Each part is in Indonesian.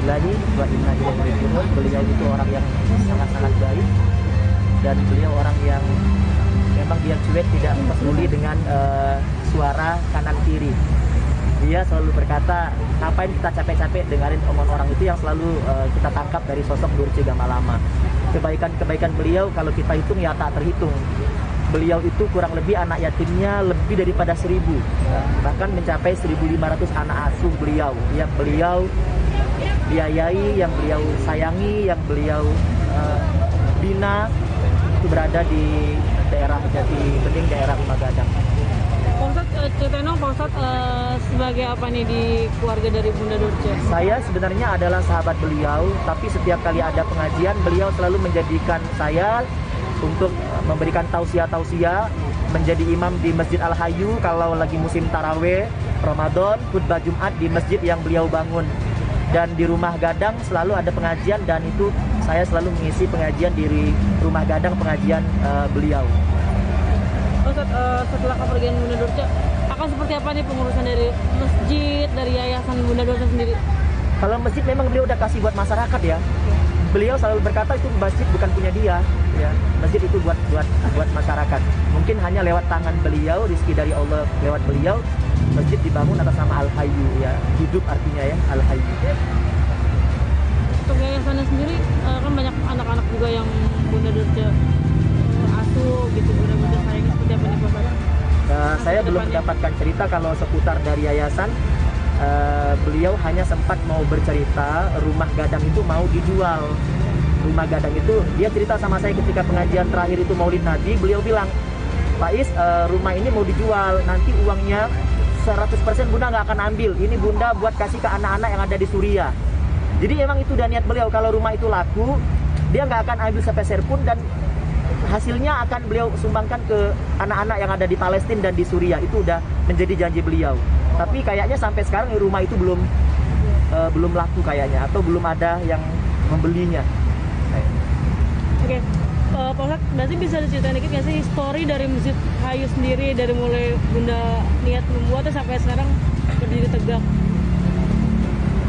lillahi wa inna ilaihi raji'un. Beliau itu orang yang sangat-sangat baik, dan beliau orang yang memang dia cuek, tidak peduli dengan suara kanan kiri. Dia selalu berkata, ngapain kita capek-capek dengerin omongan orang itu, yang selalu kita tangkap dari sosok Durce Gamalama. Kebaikan-kebaikan beliau kalau kita hitung ya tak terhitung. Beliau itu kurang lebih anak yatimnya lebih daripada 1000, bahkan mencapai 1500 anak asuh beliau, yang beliau biayai, yang beliau sayangi, yang beliau bina, itu berada di daerah Jati Bening, daerah Rumah Gadang. Pak Ustadz, ceritain dong Pak Ustadz, sebagai apa nih di keluarga dari Bunda Durce? Saya sebenarnya adalah sahabat beliau, tapi setiap kali ada pengajian, beliau selalu menjadikan saya untuk memberikan tausiah-tausiah, menjadi imam di Masjid Al-Hayu kalau lagi musim taraweh, Ramadan, khutbah Jumat di masjid yang beliau bangun. Dan di Rumah Gadang selalu ada pengajian, dan itu saya selalu mengisi pengajian di Rumah Gadang, pengajian beliau. Ustadz, setelah kepergian Bunda Durce, akan seperti apa nih pengurusan dari masjid, dari yayasan Bunda Durce sendiri? Kalau masjid memang beliau udah kasih buat masyarakat ya. Beliau selalu berkata itu masjid bukan punya dia, ya. Masjid itu buat masyarakat. Mungkin hanya lewat tangan beliau, rezeki dari Allah lewat beliau, masjid dibangun atas nama Al-Hayyu, ya. Hidup artinya ya, Al-Hayyu. Untuk yayasannya sendiri, kan banyak anak-anak juga yang Bunda Durce asuh gitu, Bunda Durce sayangnya seperti apa nih Pak Ustadz? Saya belum mendapatkan cerita kalau seputar dari yayasan. Beliau hanya sempat mau bercerita Rumah Gadang itu mau dijual. Rumah Gadang itu dia cerita sama saya ketika pengajian terakhir itu Maulid Nabi. Beliau bilang, Pak Is, rumah ini mau dijual, nanti uangnya 100% Bunda nggak akan ambil, ini Bunda buat kasih ke anak-anak yang ada di Suriah. Jadi emang itu udah niat beliau, kalau rumah itu laku dia nggak akan ambil sepeser pun, dan hasilnya akan beliau sumbangkan ke anak-anak yang ada di Palestina dan di Suriah. Itu udah menjadi janji beliau. Tapi kayaknya sampai sekarang rumah itu belum laku kayaknya, atau belum ada yang membelinya. Oke, Pak Ustadz, berarti bisa diceritain dikit nggak sih histori dari Masjid Hayu sendiri, dari mulai Bunda niat membuatnya sampai sekarang berdiri tegak?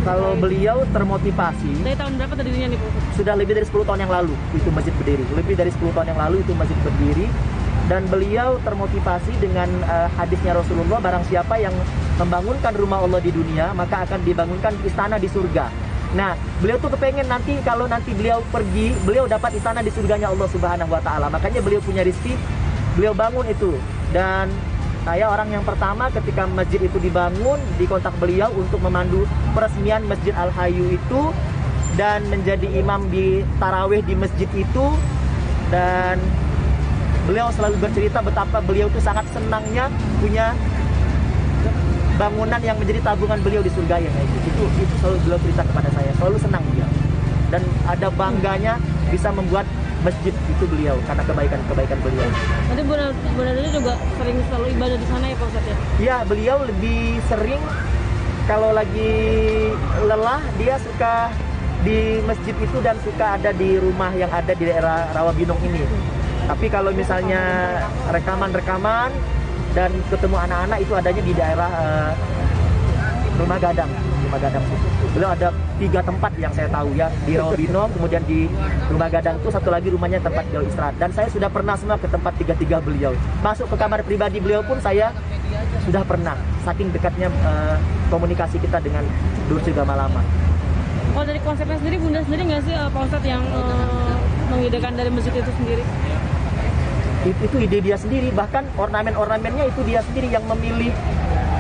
Kalau beliau termotivasi, Dari tahun berapa terdirinya nih Pak Ustadz? sudah lebih dari 10 tahun yang lalu itu masjid berdiri. Lebih dari 10 tahun yang lalu itu masjid berdiri. Dan beliau termotivasi dengan hadisnya Rasulullah, barang siapa yang membangunkan rumah Allah di dunia, maka akan dibangunkan istana di surga. Nah, beliau tuh kepengen nanti kalau nanti beliau pergi, beliau dapat istana di surganya Allah Subhanahu wa Ta'ala. Makanya beliau punya rezeki, beliau bangun itu. Dan saya orang yang pertama ketika masjid itu dibangun, dikontak beliau untuk memandu peresmian Masjid Al-Hayu itu, dan menjadi imam di taraweh di masjid itu. Dan beliau selalu bercerita betapa beliau itu sangat senangnya punya bangunan yang menjadi tabungan beliau di surga yang itu selalu beliau cerita kepada saya, selalu senang dia, dan ada bangganya bisa membuat masjid itu beliau karena kebaikan beliau. Nanti Bunda Durce juga sering selalu ibadah di sana ya Pak Ustadz ya? Iya, beliau lebih sering kalau lagi lelah dia suka di masjid itu dan suka ada di rumah yang ada di daerah Rawabinong ini. Tapi kalau misalnya rekaman dan ketemu anak-anak itu adanya di daerah Rumah Gadang situ. Beliau ada 3 tempat yang saya tahu ya, di Rawabinong, kemudian di Rumah Gadang itu satu lagi rumahnya tempat beliau istirahat. Dan saya sudah pernah semua ke tempat 3 beliau. Masuk ke kamar pribadi beliau pun saya sudah pernah, saking dekatnya komunikasi kita dengan Durce Gamalama. Oh, dari konsepnya sendiri Bunda sendiri nggak sih Pak Ustadz yang mengidekan dari masjid itu sendiri? Itu ide dia sendiri, bahkan ornamen-ornamennya itu dia sendiri yang memilih,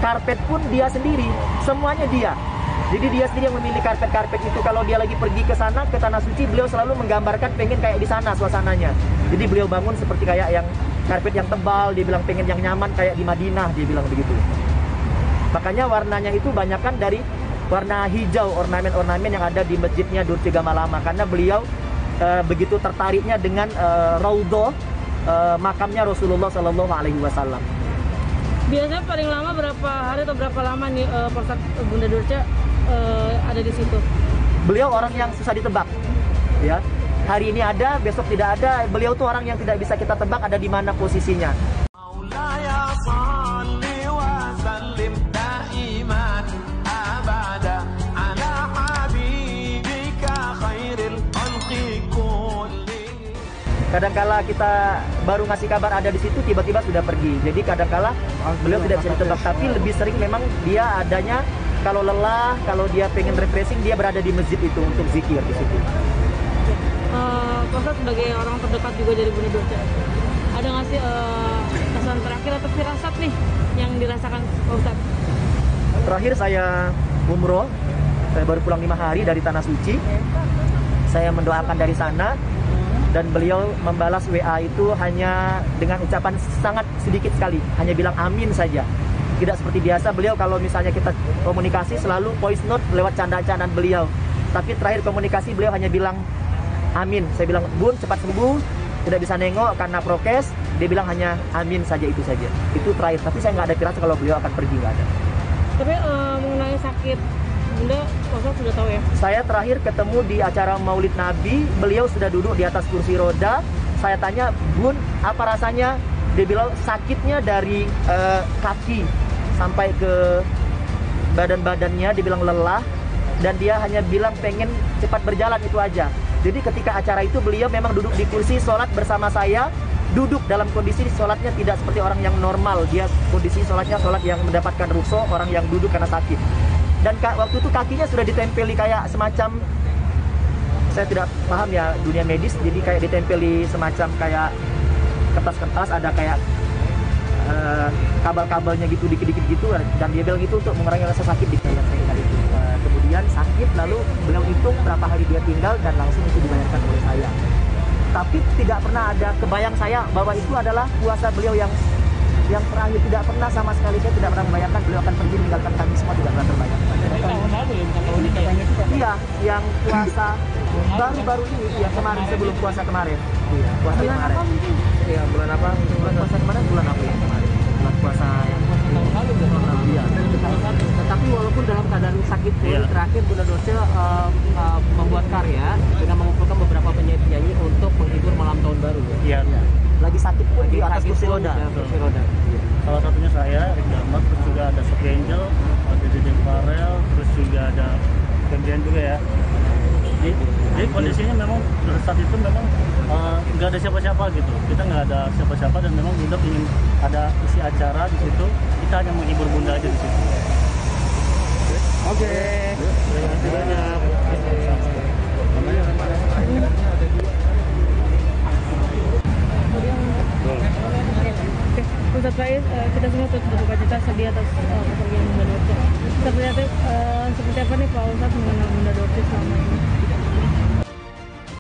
karpet pun dia sendiri, semuanya dia. Jadi dia sendiri yang memilih karpet itu. Kalau dia lagi pergi ke sana, ke Tanah Suci, beliau selalu menggambarkan pengen kayak di sana suasananya. Jadi beliau bangun seperti kayak yang karpet yang tebal, dia bilang pengen yang nyaman kayak di Madinah, dia bilang begitu. Makanya warnanya itu banyakkan dari warna hijau, ornamen-ornamen yang ada di masjidnya Durce Gamalama, karena beliau begitu tertariknya dengan raudhah, makamnya Rasulullah Sallallahu Alaihi Wasallam. Biasanya paling lama berapa hari atau berapa lama nih Pak Ustadz Bunda Durce ada di situ? Beliau orang yang susah ditebak, ya. Hari ini ada, besok tidak ada. Beliau tuh orang yang tidak bisa kita tebak ada di mana posisinya. Kadangkala kita baru ngasih kabar ada di situ, tiba-tiba sudah pergi. Jadi kadangkala beliau tidak bisa ditebak, tapi lebih sering memang dia adanya kalau lelah, kalau dia pengen refreshing, dia berada di masjid itu untuk zikir di situ. Pak Ustadz sebagai orang terdekat juga dari Bunda Dorce, ada nggak sih pesan terakhir atau firasat nih yang dirasakan Pak Ustadz? Terakhir saya umroh, saya baru pulang 5 hari dari Tanah Suci. Saya mendoakan dari sana, dan beliau membalas WA itu hanya dengan ucapan sangat sedikit sekali, hanya bilang amin saja. Tidak seperti biasa beliau kalau misalnya kita komunikasi selalu voice note lewat candaan-candaan beliau. Tapi terakhir komunikasi beliau hanya bilang amin. Saya bilang, Bun cepat sembuh, tidak bisa nengok karena prokes. Dia bilang hanya amin saja, itu saja. Itu terakhir, tapi saya nggak ada firasat kalau beliau akan pergi, nggak ada. Tapi mengenai sakit Bunda, Pak Ustadz sudah tahu ya? Saya terakhir ketemu di acara Maulid Nabi, beliau sudah duduk di atas kursi roda. Saya tanya, Bun, apa rasanya? Dia bilang sakitnya dari kaki sampai ke badan-badannya, dia bilang lelah, dan dia hanya bilang pengen cepat berjalan, itu aja. Jadi ketika acara itu beliau memang duduk di kursi sholat bersama saya, duduk dalam kondisi sholatnya tidak seperti orang yang normal. Dia kondisi sholatnya sholat yang mendapatkan rukhsah, orang yang duduk karena sakit. Dan waktu itu kakinya sudah ditempeli kayak semacam, saya tidak paham ya dunia medis, jadi kayak ditempeli semacam kayak kertas-kertas, ada kayak kabel-kabelnya gitu, dikit-dikit gitu, dan dia bilang itu untuk mengurangi rasa sakit di kayak saya kali itu. Kemudian sakit, lalu beliau hitung berapa hari dia tinggal dan langsung itu dibayarkan oleh saya. Tapi tidak pernah ada kebayang saya bahwa itu adalah puasa beliau yang terakhir. Tidak pernah sama sekali, saya tidak pernah membayangkan beliau akan pergi meninggalkan kami semua, tidak pernah terbayangkan. Tahun lalu ya, bukan tahun ini ya? Iya, yang puasa baru-baru ini, ya kemarin sebelum puasa kemarin. Iya, puasa Bulan kemarin. apa mungkin? Iya, bulan apa? Bulan puasa kemarin, bulan apa ya kemarin? Bulan puasa Tahun lalu ya? tahun lalu, iya. Tetapi walaupun dalam keadaan sakit pun, terakhir Bunda Dorce membuat karya dengan mengumpulkan beberapa penyanyi untuk menghibur malam tahun baru. Iya. Lagi sakit pun di atas kursi roda. Kursi roda. Salah satunya saya, Rick Damar, terus juga ada Sophie Angel, ada Dede Farel, terus juga ada Kendian juga ya. Jadi kondisinya memang saat itu memang nggak ada siapa-siapa gitu. Kita nggak ada siapa-siapa, dan memang Bunda ingin ada isi acara di situ. Kita hanya menghibur Bunda aja di situ. Oke. Terima kasih banyak. Oke, Ustadz Faiz, kita semua turut berduka cita sedih atas kepergian Bunda Dorce. Seperti apa nih Pak Ustadz mengenal Bunda Dorce selama ini?